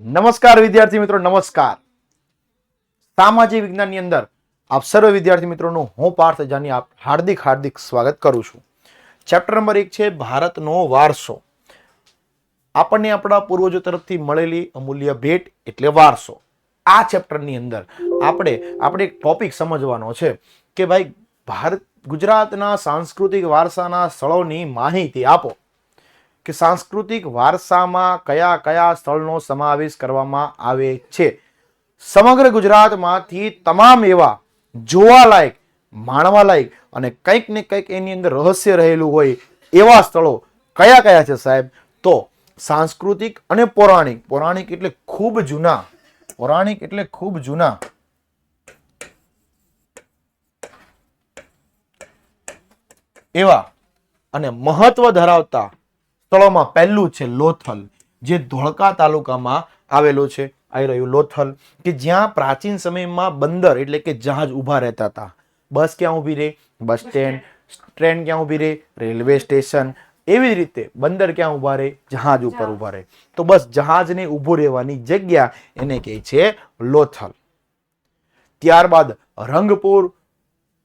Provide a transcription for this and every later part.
નમસ્કાર વિદ્યાર્થી મિત્રો, નમસ્કાર. સામાજિક વિજ્ઞાનની અંદર આપ સર્વ વિદ્યાર્થી મિત્રોનું હું પાર્થ જાની આપ હાર્દિક સ્વાગત કરું છું. ચેપ્ટર નંબર 1 છે ભારતનો વારસો. આપણને આપણા પૂર્વજો તરફથી મળેલી અમૂલ્ય ભેટ એટલે વારસો. આ ચેપ્ટરની અંદર આપણે એક ટોપિક સમજવાનો છે કે ભાઈ ગુજરાતના સાંસ્કૃતિક વારસાના સ્થળોની માહિતી આપો કે સાંસ્કૃતિક વારસામાં કયા કયા સ્થળનો સમાવેશ કરવામાં આવે છે. સમગ્ર ગુજરાતમાંથી તમામ એવા જોવાલાયક, માણવાલાયક અને કંઈક ને કંઈક એની અંદર રહસ્ય રહેલું હોય એવા સ્થળો કયા કયા છે સાહેબ? તો સાંસ્કૃતિક અને પૌરાણિક. પૌરાણિક એટલે ખૂબ જૂના, પૌરાણિક એટલે ખૂબ જૂના એવા અને મહત્વ ધરાવતા સ્થળોમાં પહેલું છે લોથલ, જે ધોળકા તાલુકામાં આવેલું છે. આવી રહ્યું લોથલ, કે જ્યાં પ્રાચીન સમયમાં બંદર એટલે કે જહાજ ઉભા રહેતા હતા. બસ ક્યાં ઉભી રહે? Bus stand. ટ્રેન ક્યાં ઉભી રહે? Railway station. એવી જ રીતે બંદર ક્યાં ઉભા રહે? જહાજ ઉપર ઉભા રહે. તો બસ જહાજને ઊભું રહેવાની જગ્યા એને કહે છે લોથલ. ત્યારબાદ રંગપુર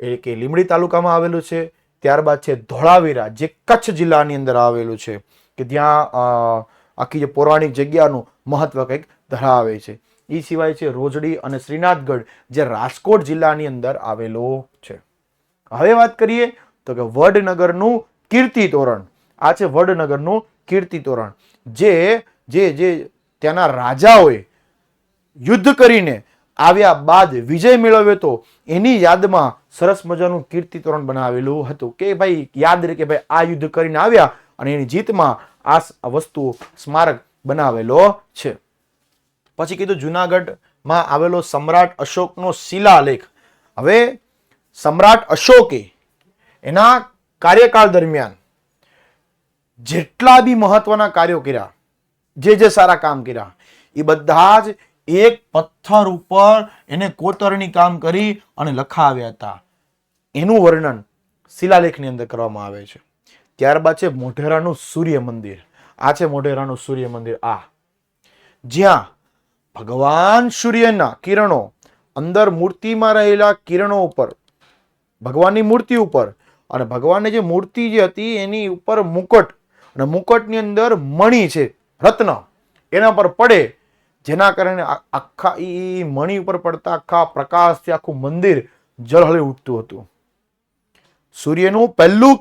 એટલે કે લીંબડી તાલુકામાં આવેલું છે. ત્યારબાદ છે ધોળાવીરા, જે કચ્છ જિલ્લાની અંદર આવેલું છે, કે ત્યાં આખી જે પૌરાણિક જગ્યાનું મહત્વ કંઈક ધરાવે છે. એ સિવાય છે રોજડી અને શ્રીનાથગઢ, જે રાજકોટ જિલ્લાની અંદર આવેલો છે. હવે વાત કરીએ તો કે વડનગરનું કીર્તિ તોરણ. આ છે વડનગરનું કીર્તિ તોરણ, જે ત્યાંના રાજાઓએ યુદ્ધ કરીને આવ્યા બાદ વિજય મેળવ્યો તો એની યાદમાં સરસ મજાનું કીર્તિ તોરણ બનાવેલું હતું, કે ભાઈ યાદ રહે કે ભાઈ આ યુદ્ધ કરીને આવ્યા અને એની જીતમાં આ વસ્તુ સ્મારક બનાવેલો છે. પછી કીધું જુનાગઢમાં આવેલો સમ્રાટ અશોકનો શિલાલેખ. હવે સમ્રાટ અશોકે એના કાર્યકાળ દરમિયાન જેટલા બી મહત્વના કાર્યો કર્યા, જે સારા કામ કર્યા, એ બધા જ એક પથ્થર ઉપર એને કોતરણી કામ કરી અને લખાવ્યા હતા. એનું વર્ણન શિલાલેખની અંદર કરવામાં આવે છે. ત્યારબાદ છે મોઢેરાનું સૂર્ય મંદિર. આ છે મોઢેરાનું સૂર્ય મંદિર. આ જ્યાં ભગવાન સૂર્યના કિરણો અંદર મૂર્તિમાં રહેલા કિરણો ઉપર, ભગવાનની મૂર્તિ ઉપર, અને ભગવાનની જે મૂર્તિ જે હતી એની ઉપર મુકટ, અને મુકટની અંદર મણિ છે, રત્ન એના પર પડે, જેના કારણે આખા ઈ મણિ ઉપર પડતા આખા પ્રકાશથી આખું મંદિર ઝળહળી ઉઠતું હતું. સૂર્યનું પહેલું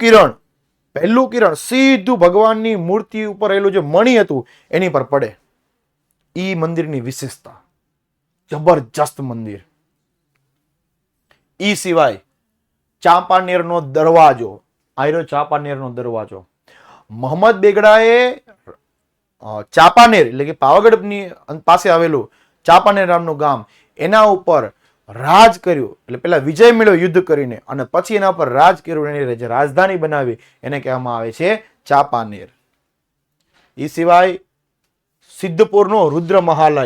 કિરણ સીધું ભગવાનની મૂર્તિ ઉપર રહેલું જે મણિ હતું એની પર પડે. ઈ મંદિરની વિશેષતા, જબરજસ્ત મંદિર. ઈ સિવાય ચાંપાનેરનો દરવાજો, આયરો ચાંપાનેરનો દરવાજો. મોહમ્મદ બેગડાએ ચાંપાનેર એટલે કે પાવાગઢની પાસે આવેલું ચાંપાનેર નામનું ગામ, એના ઉપર રાજ કર્યું, એટલે પેલા વિજય મેળવ્યો યુદ્ધ કરીને, અને પછી એના પર રાજ કર્યું, એની જે રાજધાની બનાવી એને કહેવામાં આવે છે ચાંપાનેર. એ સિવાય સિદ્ધપુરનો રુદ્ર મહાલય.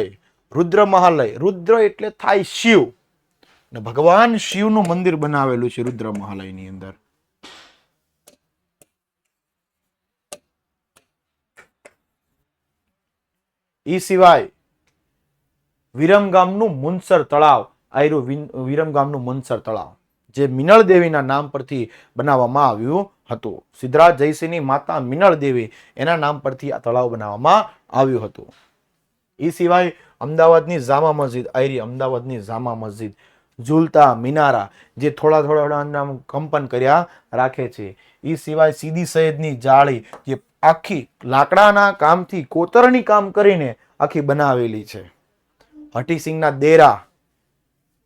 રુદ્ર એટલે થાય શિવ, ને ભગવાન શિવનું મંદિર બનાવેલું છે રુદ્ર મહાલયની અંદર. એ સિવાય વિરમગામનું મુનસર તળાવ. આયરું વિરમગામનું મુનસર તળાવ, જે મિનળ દેવીના નામ પરથી બનાવવામાં આવ્યું હતું. સિદ્ધરાજ જયસિંહની માતા મિનળ દેવી, એના નામ પરથી આ તળાવ બનાવવામાં આવ્યું હતું. એ સિવાય અમદાવાદની જામા મસ્જિદ. આયરી અમદાવાદની જામા મસ્જિદ. ઝૂલતા મિનારા, જે થોડા કંપન કર્યા રાખે છે. એ સિવાય સીદી સૈયદની જાળી, જે આખી લાકડાના કામથી કોતરણી કામ કરીને આખી બનાવેલી છે. હઠીસિંહના દેરા.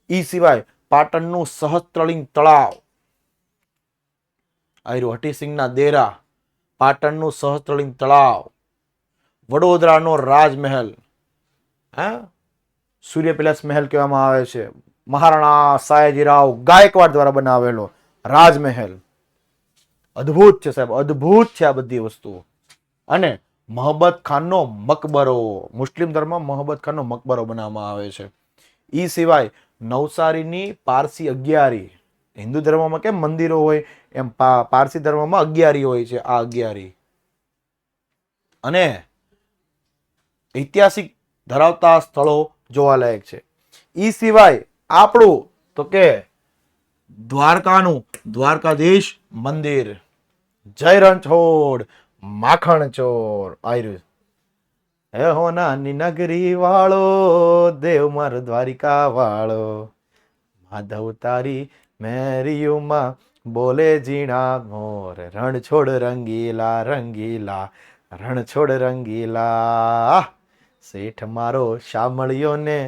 ઈ સિવાય પાટણનું સહસ્ત્રલિંગ તળાવ. આયરું હઠીસિંહના દેરા, પાટણનું સહસ્ત્રલિંગ તળાવ. વડોદરાનો રાજમહેલ, સૂર્ય પેલેસ મહેલ કહેવામાં આવે છે. મહારાણા સયાજીરાવ ગાયકવાડ દ્વારા બનાવેલો રાજમહેલ. અદ્ભુત છે સાહેબ, અદ્ભુત છે આ બધી વસ્તુઓ. અને મોહબ્બત ખાનનો મકબરો, મુસ્લિમ ધર્મમાં મોહબ્બત ખાનનો મકબરો બનાવવામાં આવે છે. એ સિવાય નવસારીની પારસી અગિયારી. હિન્દુ ધર્મમાં કેમ મંદિરો હોય એમ પારસી ધર્મમાં અગિયારી હોય છે. આ અગિયારી. અને ઐતિહાસિક ધરાવતા સ્થળો જોવાલાયક છે. એ સિવાય આપણું તો કે દ્વારકાનું દ્વારકાધીશ મંદિર, જય રણછોડ માખણ ચોર આયરું. હે હો નાની નગરી વાળો, દેવ માર દ્વારિકા વાળો, માધવ તારી મેરીયુમાં બોલે ઝીણા મોર, રણછોડ રંગીલા રંગીલા રણછોડ રંગીલા, શેઠ મારો શામળિયો ને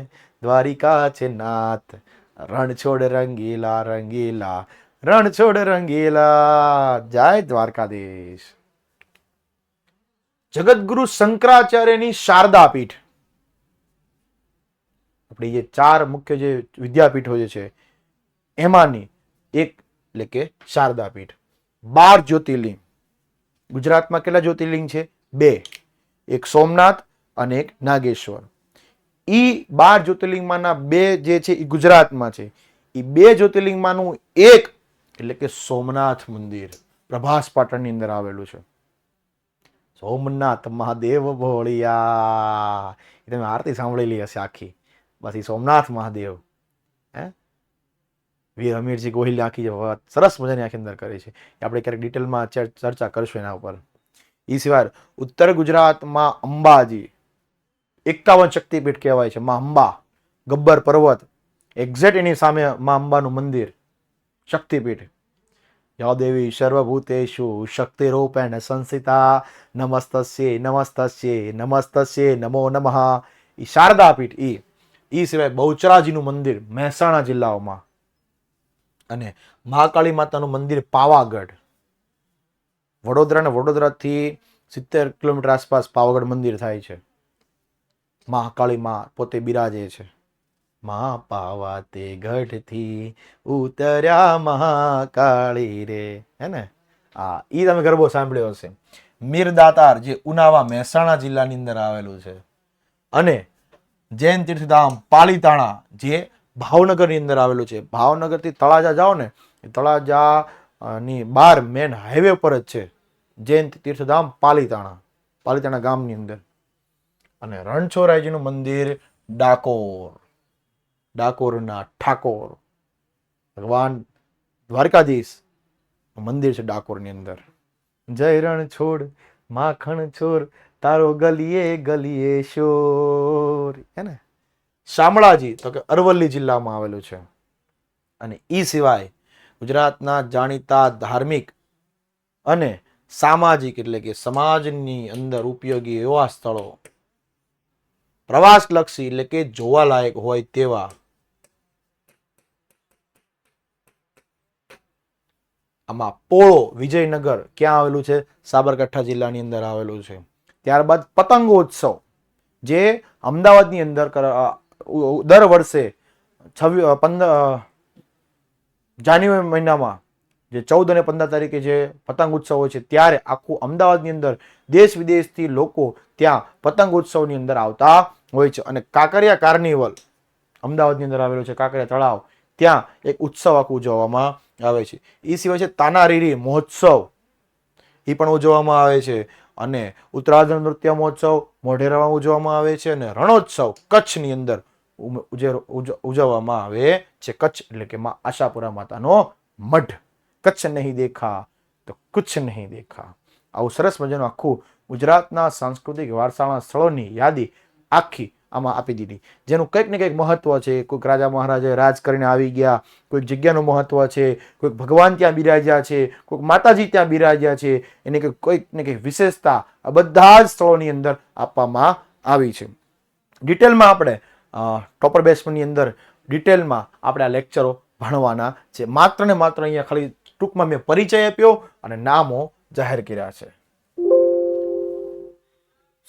દ્વારિકા છે નાથ, રણછોડ રંગીલા રંગીલા રણછોડ રંગીલા. જય દ્વારકાધીશ. જગતગુરુ શંકરાચાર્યની શારદા પીઠ, આપણી જે 4 મુખ્ય જે વિદ્યાપીઠો જે છે એમાંની એક એટલે કે શારદા પીઠ. 12 જ્યોતિર્લિંગ. ગુજરાતમાં કેટલા જ્યોતિર્લિંગ છે? 2, એક સોમનાથ અને એક નાગેશ્વર. ઈ 12 જ્યોતિર્લિંગમાંના 2 જે છે એ ગુજરાતમાં છે. એ 2 જ્યોતિર્લિંગમાંનું એક એટલે કે સોમનાથ મંદિર પ્રભાસ પાટણની અંદર આવેલું છે. સોમનાથ મહાદેવ ભોળિયા, તમે આરતી સાંભળેલી હશે આખી. બસ એ સોમનાથ મહાદેવ, વીર હમીરજી ગોહિલ આખી સરસ મજાની આખી અંદર કરી છે. આપણે ક્યારેક ડિટેલમાં ચર્ચા કરશું એના ઉપર. એ સિવાય ઉત્તર ગુજરાતમાં અંબાજી 51 શક્તિપીઠ કહેવાય છે. માં અંબા, ગબ્બર પર્વત, એક્ઝેક્ટ એની સામે માં અંબાનું મંદિર, શક્તિપીઠ. યા દેવી સર્વભૂતેષુ શક્તિરૂપેણ સંસ્થિતા, નમસ્તસ્યે નમસ્તસ્યે નમસ્તસ્યે નમો નમઃ. ઈ શારદા પીઠ. ઈ સિવાય બહુચરાજીનું મંદિર મહેસાણા જિલ્લામાં, અને મહાકાળી માતાનું મંદિર પાવાગઢ. વડોદરાથી 70 કિલોમીટર આસપાસ પાવાગઢ મંદિર થાય છે. મહાકાળી માં પોતે બિરાજે છે. માં પાવા તે ગઢથી ઉતર્યા મહાકાળી રે, હે ને? હા, ઈ તમે ગરબો સાંભળ્યો હશે. મીરદાતાર જે ઉનાવા મહેસાણા જિલ્લાની અંદર આવેલું છે, અને જૈન તીર્થધામ પાલીતાણા જે ભાવનગરની અંદર આવેલું છે. ભાવનગરથી તળાજા જાઓ ને, તળાજા ની બહાર મેન હાઈવે પર જ છે જૈન તીર્થધામ પાલીતાણા ગામની અંદર. અને રણછોડરાયજીનું મંદિર ડાકોર, ડાકોરના ઠાકોર ભગવાન દ્વારકાધીશ મંદિર છે ડાકોરની અંદર. જય રણછોડ માખણ ચોર, તારો ગલીએ ગલીએ શોર, હે ને? શામળાજી તો કે અરવલ્લી જિલ્લામાં આવેલું છે. અને ઈ સિવાય ગુજરાતના જાણીતા ધાર્મિક અને સામાજિક એટલે કે સમાજની અંદર ઉપયોગી એવા સ્થળો, પ્રવાસલક્ષી એટલે કે જોવાલાયક હોય તેવા, આમાં પોળો વિજયનગર ક્યાં આવેલું છે? સાબરકાંઠા જિલ્લાની અંદર આવેલું છે. ત્યારબાદ પતંગોત્સવ જે અમદાવાદની અંદર દર વર્ષે જાન્યુઆરી મહિનામાં જે 14 અને 15 તારીખે જે પતંગ ઉત્સવ હોય છે, ત્યારે આખું અમદાવાદની અંદર દેશ વિદેશથી લોકો ત્યાં પતંગ ઉત્સવની અંદર આવતા હોય છે. અને કાંકરિયા કાર્નિવલ અમદાવાદની અંદર આવેલું છે, કાંકરિયા તળાવ, ત્યાં એક ઉત્સવ આખું ઉજવવામાં આવે છે. એ સિવાય છે તાનારીરી મહોત્સવ, એ પણ ઉજવવામાં આવે છે. અને ઉત્તરાયણ નૃત્ય મહોત્સવ મોઢેરામાં ઉજવવામાં આવે છે. અને રણોત્સવ કચ્છની અંદર ઉજવવામાં આવે છે. કચ્છ એટલે કે માં આશાપુરા માતાનો મઢ. કચ્છ નહીં દેખા તો કુછ નહીં દેખા. આવું સરસ મજાનું આખું ગુજરાતના સાંસ્કૃતિક વારસાના સ્થળોની યાદી આખી આમાં આપી દીધી, જેનું કંઈક ને કંઈક મહત્વ છે. કોઈક રાજા મહારાજાએ રાજ કરીને આવી ગયા, કોઈક જગ્યાનું મહત્વ છે, કોઈક ભગવાન ત્યાં બિરાજ્યા છે, કોઈક માતાજી ત્યાં બિરાજ્યા છે, એની કોઈક ને કંઈક વિશેષતા આ બધા જ સ્થળોની અંદર આપવામાં આવી છે. ડિટેલમાં આપણે ટોપર બેસની અંદર ડિટેલમાં આપણે આ લેક્ચરો ભણવાના છે. માત્ર ને માત્ર અહીંયા ખાલી ટૂંકમાં મેં પરિચય આપ્યો અને નામો જાહેર કર્યા છે.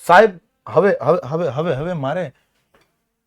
સાહેબ હવે હવે હવે હવે હવે મારે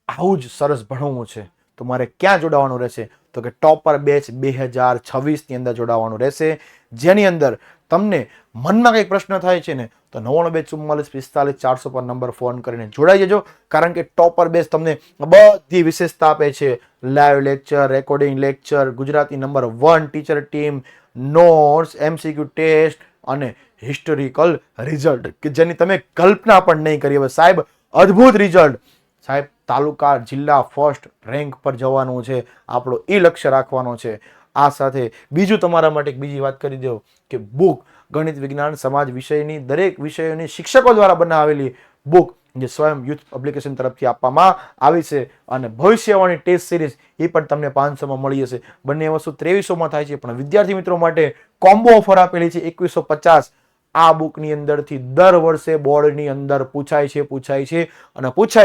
આવું જ સરસ ભણવું છે, તો મારે ક્યાં જોડાવાનું રહેશે? તો કે ટોપર બેચ 2026 ની અંદર જોડાવાનું રહેશે, જેની અંદર તમને મનમાં કંઈક પ્રશ્ન થાય છે ને તો 992445 પર નંબર ફોન કરીને જોડાઈ જજો. કારણ કે ટોપર બેચ તમને બધી વિશેષતા આપે છે. Live lecture, recording lecture, Gujarati number 1 teacher team, notes, MCQ test અને હિસ્ટોરિકલ રિઝલ્ટ કે જેની તમે કલ્પના પણ નહીં કરી. હવે સાહેબ અદ્ભુત રિઝલ્ટ. સાહેબ તાલુકા જિલ્લા ફર્સ્ટ રેન્ક પર જવાનું છે, આપણો એ લક્ષ્ય રાખવાનો છે. આ સાથે બીજું તમારા માટે એક બીજી વાત કરી દઉં કે બુક ગણિત વિજ્ઞાન સમાજ વિષયની દરેક વિષયોની શિક્ષકો દ્વારા બનાવેલી બુક જે સ્વયં યુથ પબ્લિકેશન તરફથી આપવામાં આવી છે અને ભવિષ્યવાણી ટેસ્ટ સિરીઝ એ પણ તમને 500માં મળી જશે. બંને વસ્તુ 2300માં થાય છે, પણ વિદ્યાર્થી મિત્રો માટે કોમ્બો ઓફર આપેલી છે 2150. આ બુકની અંદરથી દર વર્ષે બોર્ડની અંદર પૂછાય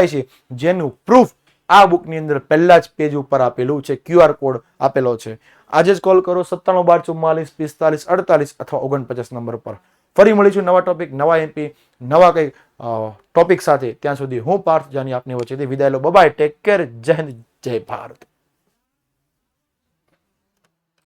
છે જેનું પ્રૂફ આ બુકની અંદર પહેલા જ પેજ ઉપર આપેલું છે, QR કોડ આપેલો છે. આજે જ કોલ કરો 9712444548 અથવા 49 નંબર પર. ફરી મળીશું નવા ટોપિક, નવા MP, નવા કંઈ ટોપિક સાથે. ત્યાં સુધી હું પાર્થ જાની આપની વચ્ચેથી વિદાય લો. બાય, ટેક કેર, જય હિન્દ, જય ભારત.